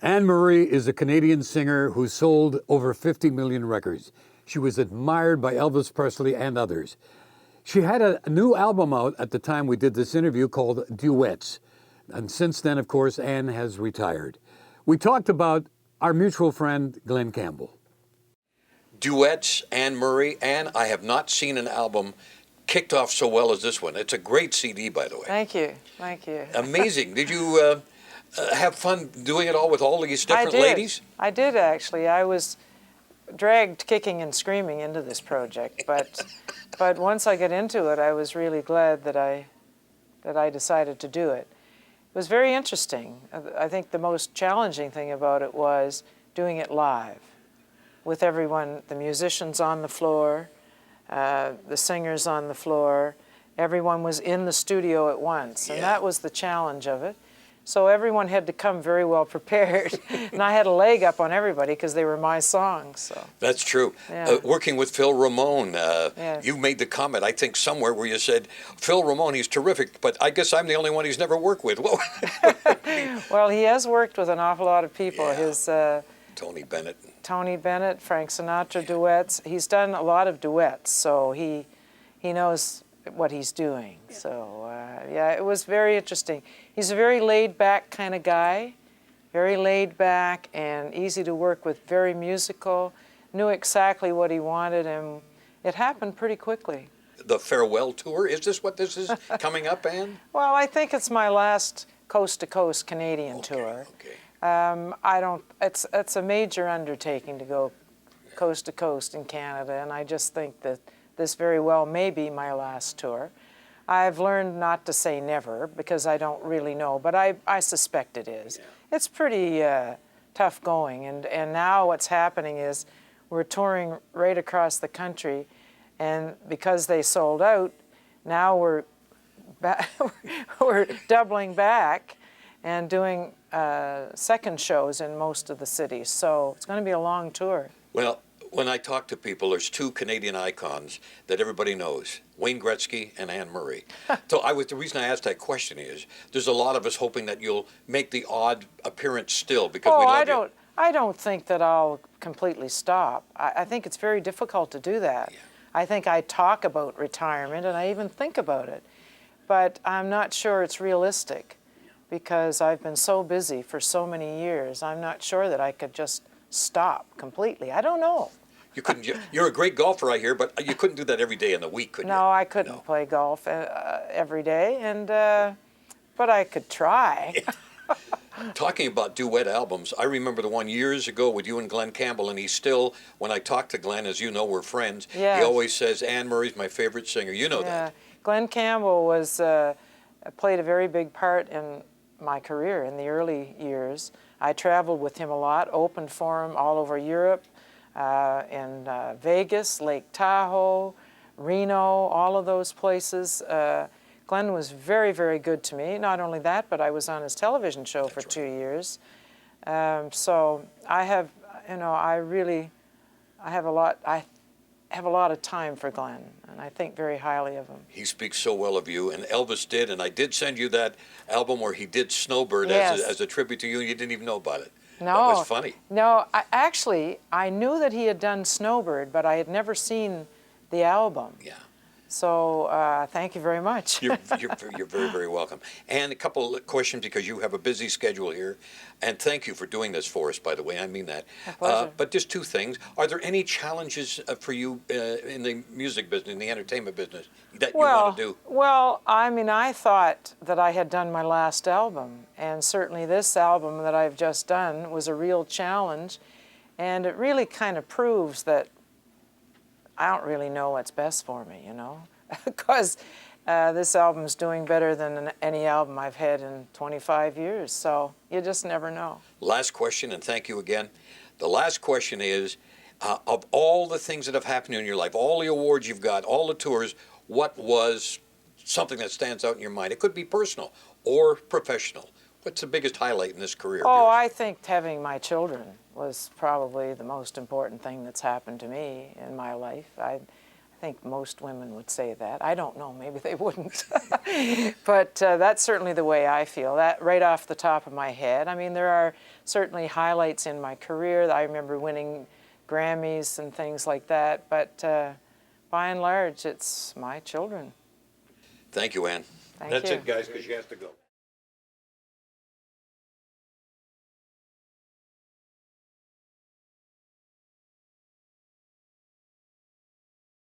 Anne Marie is a Canadian singer who sold over 50 million records. She was admired by Elvis Presley and others. She had a new album out at the time we did this interview called Duets. And since then, of course, Anne has retired. We talked about our mutual friend, Glenn Campbell. Duets, Anne Marie. Anne, I have not seen an album kicked off so well as this one. It's a great CD, by the way. Thank you. Thank you. Amazing. Did you have fun doing it all with all these different ladies? I did, actually. I was dragged kicking and screaming into this project, but once I got into it, I was really glad that I decided to do it. It was very interesting. I think the most challenging thing about it was doing it live with everyone, the musicians on the floor, the singers on the floor. Everyone was in the studio at once, and that was the challenge of it. So everyone had to come very well prepared, and I had a leg up on everybody because they were my songs. So. That's true. Yeah. Working with Phil Ramone, you made the comment, I think somewhere, where you said, Phil Ramone, he's terrific, but I guess I'm the only one he's never worked with. Well, he has worked with an awful lot of people. Yeah. His Tony Bennett, Frank Sinatra duets. He's done a lot of duets, so he knows what he's doing. Yeah. So, yeah, it was very interesting. He's a very laid-back kind of guy, very laid-back and easy to work with, very musical, knew exactly what he wanted, and it happened pretty quickly. The farewell tour, is this what this is coming up, Anne? Well, I think it's my last coast-to-coast Canadian tour. Okay. It's a major undertaking to go coast-to-coast in Canada, and I just think that this very well may be my last tour. I've learned not to say never because I don't really know, but I suspect it is. Yeah. It's pretty tough going, and now what's happening is we're touring right across the country, and because they sold out, now we're doubling back and doing second shows in most of the cities. So it's going to be a long tour. Well, when I talk to people, there's two Canadian icons that everybody knows, Wayne Gretzky and Anne Marie. So the reason I asked that question is there's a lot of us hoping that you'll make the odd appearance still because we love you. I don't think that I'll completely stop. I think it's very difficult to do that. Yeah. I think I talk about retirement and I even think about it, but I'm not sure it's realistic because I've been so busy for so many years. I'm not sure that I could just stop completely. I don't know. You couldn't. You're a great golfer, I hear, but you couldn't do that every day in the week, could you? No, I couldn't play golf every day, and but I could try. Talking about duet albums, I remember the one years ago with you and Glenn Campbell, and he still, when I talk to Glenn, as you know, we're friends, yes. He always says, Anne Marie's my favorite singer. You know that. Glenn Campbell played a very big part in my career in the early years. I traveled with him a lot, opened for him all over Europe, in Vegas, Lake Tahoe, Reno, all of those places. Glenn was very, very good to me. Not only that, but I was on his television show for 2 years. So I have, I have a lot of time for Glenn, and I think very highly of him. He speaks so well of you, and Elvis did, and I did send you that album where he did Snowbird as a tribute to you, and you didn't even know about it. No. That was funny. No, I knew that he had done Snowbird, but I had never seen the album. Yeah. So thank you very much. You're very, very welcome. And a couple of questions because you have a busy schedule here. And thank you for doing this for us, by the way. I mean that. But just two things. Are there any challenges for you in the music business, in the entertainment business, that you want to do? Well, I mean, I thought that I had done my last album. And certainly this album that I've just done was a real challenge. And it really kind of proves that I don't really know what's best for me, because this album's doing better than any album I've had in 25 years, so you just never know. Last question, and thank you again. The last question is, of all the things that have happened in your life, all the awards you've got, all the tours, what was something that stands out in your mind? It could be personal or professional. What's the biggest highlight in this career of yours? Oh, I think having my children was probably the most important thing that's happened to me in my life. I I think most women would say that. I don't know, maybe they wouldn't. But that's certainly the way I feel, that right off the top of my head. I mean, there are certainly highlights in my career. I remember winning Grammys and things like that, but by and large, it's my children. Thank you, Ann. Thank you. That's it, guys, because you have to go.